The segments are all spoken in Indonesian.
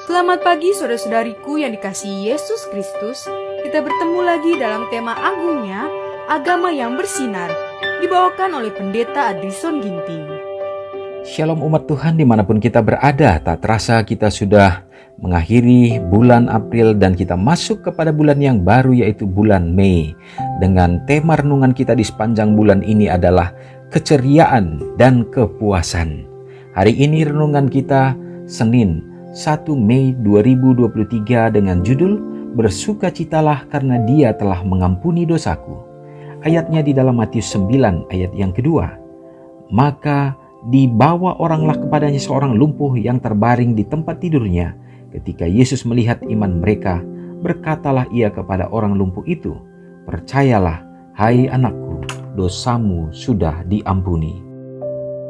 Selamat pagi saudara-saudariku yang dikasihi Yesus Kristus. Kita bertemu lagi dalam tema agungnya, agama yang bersinar, dibawakan oleh Pendeta Adrison Ginting. Shalom umat Tuhan dimanapun kita berada, tak terasa kita sudah mengakhiri bulan April dan kita masuk kepada bulan yang baru yaitu bulan Mei. Dengan tema renungan kita di sepanjang bulan ini adalah keceriaan dan kepuasan. Hari ini renungan kita Senin 1 Mei 2023 dengan judul Bersukacitalah karena Dia telah mengampuni dosaku. Ayatnya di dalam Matius 9 ayat yang kedua. Maka dibawa oranglah kepadanya seorang lumpuh yang terbaring di tempat tidurnya. Ketika Yesus melihat iman mereka, berkatalah ia kepada orang lumpuh itu, "Percayalah, hai anakku, dosamu sudah diampuni."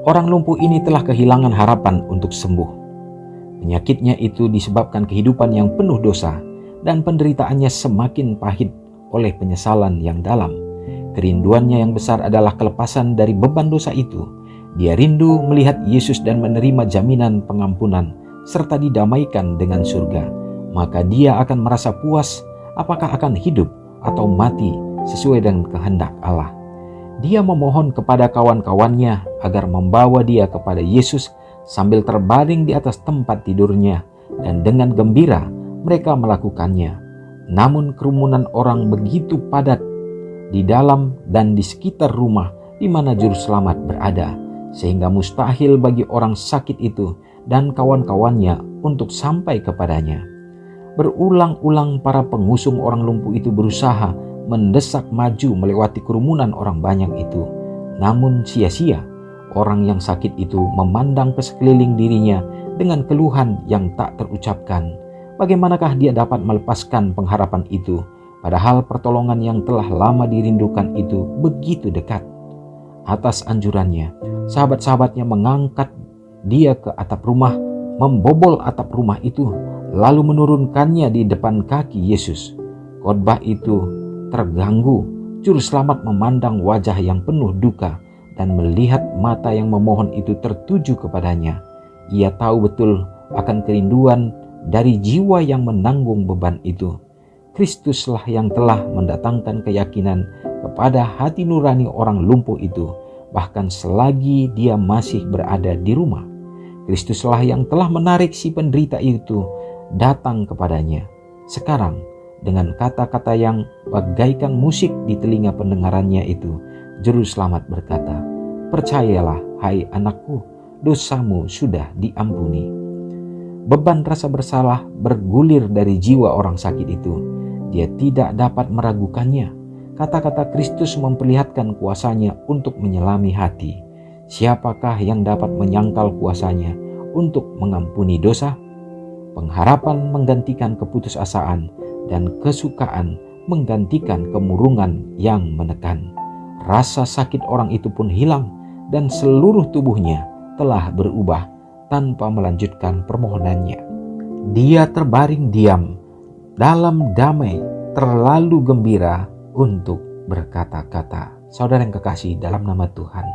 Orang lumpuh ini telah kehilangan harapan untuk sembuh. Penyakitnya itu disebabkan kehidupan yang penuh dosa dan penderitaannya semakin pahit oleh penyesalan yang dalam. Kerinduannya yang besar adalah kelepasan dari beban dosa itu. Dia rindu melihat Yesus dan menerima jaminan pengampunan serta didamaikan dengan surga. Maka dia akan merasa puas apakah akan hidup atau mati sesuai dengan kehendak Allah. Dia memohon kepada kawan-kawannya agar membawa dia kepada Yesus sambil terbaring di atas tempat tidurnya, dan dengan gembira mereka melakukannya. Namun kerumunan orang begitu padat di dalam dan di sekitar rumah di mana juru selamat berada, sehingga mustahil bagi orang sakit itu dan kawan-kawannya untuk sampai kepadanya. Berulang-ulang para pengusung orang lumpuh itu berusaha mendesak maju melewati kerumunan orang banyak itu. Namun sia-sia. Orang yang sakit itu memandang ke sekeliling dirinya dengan keluhan yang tak terucapkan. Bagaimanakah dia dapat melepaskan pengharapan itu, padahal pertolongan yang telah lama dirindukan itu begitu dekat. Atas anjurannya, sahabat-sahabatnya mengangkat dia ke atap rumah, membobol atap rumah itu, lalu menurunkannya di depan kaki Yesus. Khotbah itu terganggu. Juru selamat memandang wajah yang penuh duka dan melihat mata yang memohon itu tertuju kepadanya. Ia tahu betul akan kerinduan dari jiwa yang menanggung beban itu. Kristuslah yang telah mendatangkan keyakinan kepada hati nurani orang lumpuh itu, bahkan selagi dia masih berada di rumah. Kristuslah yang telah menarik si penderita itu datang kepadanya. Sekarang, dengan kata-kata yang bagaikan musik di telinga pendengarannya itu, Juru Selamat berkata, "Percayalah, hai anakku, dosamu sudah diampuni." Beban rasa bersalah bergulir dari jiwa orang sakit itu. Dia tidak dapat meragukannya. Kata-kata Kristus memperlihatkan kuasanya untuk menyelami hati. Siapakah yang dapat menyangkal kuasanya untuk mengampuni dosa? Pengharapan menggantikan keputusasaan dan kesukaan menggantikan kemurungan yang menekan. Rasa sakit orang itu pun hilang dan seluruh tubuhnya telah berubah tanpa melanjutkan permohonannya. Dia terbaring diam dalam damai, terlalu gembira untuk berkata-kata. Saudara yang kekasih dalam nama Tuhan,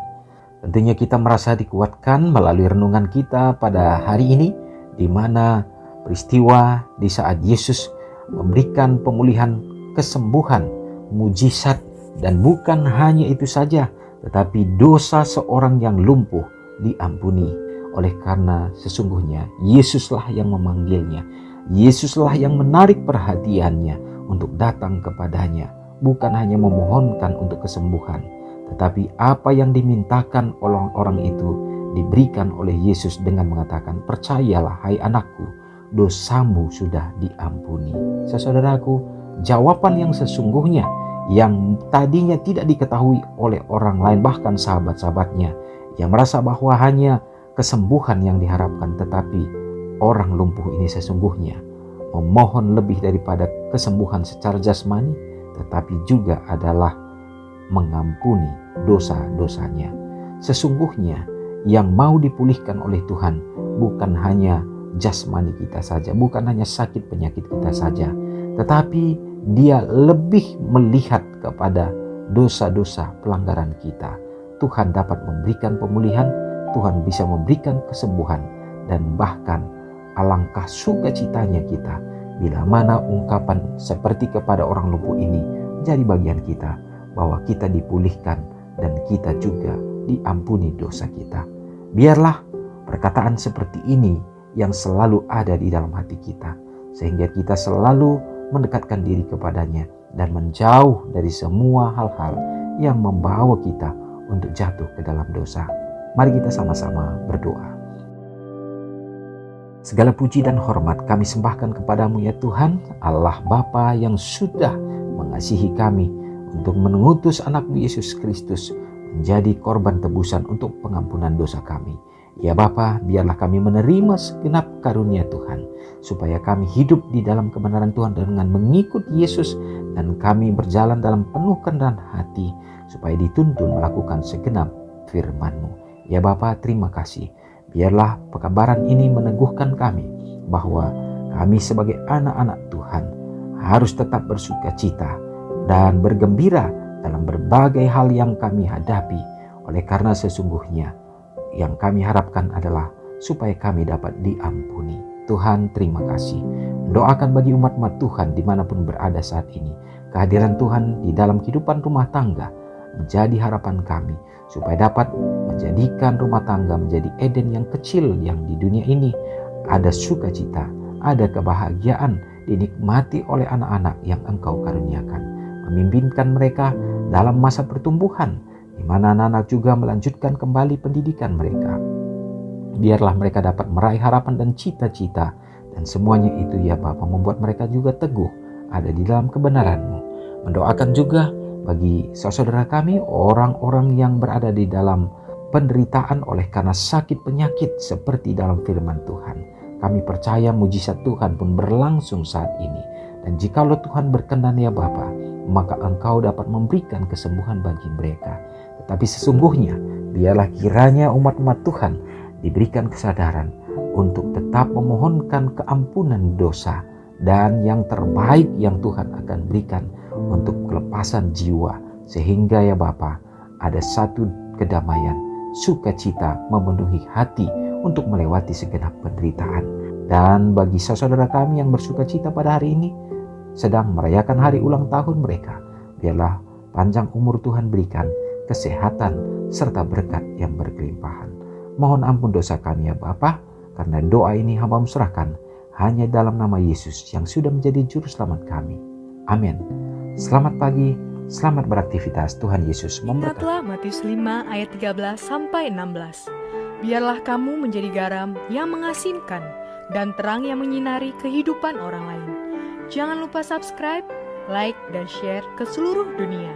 tentunya kita merasa dikuatkan melalui renungan kita pada hari ini, di mana peristiwa di saat Yesus memberikan pemulihan, kesembuhan, mujizat, dan bukan hanya itu saja, tetapi dosa seorang yang lumpuh diampuni. Oleh karena sesungguhnya Yesuslah yang memanggilnya, Yesuslah yang menarik perhatiannya untuk datang kepadanya. Bukan hanya memohonkan untuk kesembuhan, tetapi apa yang dimintakan orang-orang itu diberikan oleh Yesus dengan mengatakan, "Percayalah, hai anakku, dosamu sudah diampuni." Saudaraku, jawaban yang sesungguhnya yang tadinya tidak diketahui oleh orang lain, bahkan sahabat-sahabatnya yang merasa bahwa hanya kesembuhan yang diharapkan, tetapi orang lumpuh ini sesungguhnya memohon lebih daripada kesembuhan secara jasmani, tetapi juga adalah mengampuni dosa-dosanya. Sesungguhnya yang mau dipulihkan oleh Tuhan bukan hanya jasmani kita saja, bukan hanya sakit penyakit kita saja, tetapi Dia lebih melihat kepada dosa-dosa pelanggaran kita. Tuhan dapat memberikan pemulihan, Tuhan bisa memberikan kesembuhan, dan bahkan alangkah sukacitanya kita bila mana ungkapan seperti kepada orang lumpuh ini menjadi bagian kita, bahwa kita dipulihkan dan kita juga diampuni dosa kita. Biarlah perkataan seperti ini yang selalu ada di dalam hati kita, sehingga kita selalu mendekatkan diri kepadanya dan menjauh dari semua hal-hal yang membawa kita untuk jatuh ke dalam dosa. Mari kita sama-sama berdoa. Segala puji dan hormat kami sembahkan kepadamu ya Tuhan, Allah Bapa yang sudah mengasihi kami untuk mengutus anak-Mu Yesus Kristus menjadi korban tebusan untuk pengampunan dosa kami. Ya Bapa, biarlah kami menerima segenap karunia Tuhan, supaya kami hidup di dalam kebenaran Tuhan dengan mengikut Yesus, dan kami berjalan dalam penuh kerendahan hati, supaya dituntun melakukan segenap firman-Mu. Ya Bapa, terima kasih. Biarlah pekabaran ini meneguhkan kami bahwa kami sebagai anak-anak Tuhan harus tetap bersuka cita dan bergembira dalam berbagai hal yang kami hadapi, oleh karena sesungguhnya yang kami harapkan adalah supaya kami dapat diampuni. Tuhan, terima kasih. Doakan bagi umat-umat Tuhan dimanapun berada saat ini, kehadiran Tuhan di dalam kehidupan rumah tangga menjadi harapan kami, supaya dapat menjadikan rumah tangga menjadi Eden yang kecil, yang di dunia ini ada sukacita, ada kebahagiaan dinikmati oleh anak-anak yang Engkau karuniakan. Memimpinkan mereka dalam masa pertumbuhan, di mana anak-anak juga melanjutkan kembali pendidikan mereka. Biarlah mereka dapat meraih harapan dan cita-cita, dan semuanya itu ya Bapa membuat mereka juga teguh ada di dalam kebenaran-Mu. Mendoakan juga bagi saudara kami, orang-orang yang berada di dalam penderitaan oleh karena sakit penyakit seperti dalam firman Tuhan. Kami percaya mujizat Tuhan pun berlangsung saat ini. Dan jikalau Tuhan berkenan ya Bapa, maka Engkau dapat memberikan kesembuhan bagi mereka. Tetapi sesungguhnya biarlah kiranya umat-umat Tuhan diberikan kesadaran untuk tetap memohonkan keampunan dosa, dan yang terbaik yang Tuhan akan berikan untuk kelepasan jiwa, sehingga ya Bapa ada satu kedamaian, sukacita memenuhi hati untuk melewati segenap penderitaan. Dan bagi saudara kami yang bersukacita pada hari ini sedang merayakan hari ulang tahun mereka, biarlah panjang umur Tuhan berikan, kesehatan serta berkat yang berkelimpahan. Mohon ampun dosa kami ya Bapa, karena doa ini hamba serahkan hanya dalam nama Yesus yang sudah menjadi juru selamat kami. Amin. Selamat pagi, selamat beraktivitas. Tuhan Yesus memberkati. Ingatlah Matius 5 ayat 13-16. Biarlah kamu menjadi garam yang mengasinkan dan terang yang menyinari kehidupan orang lain. Jangan lupa subscribe, like, dan share ke seluruh dunia.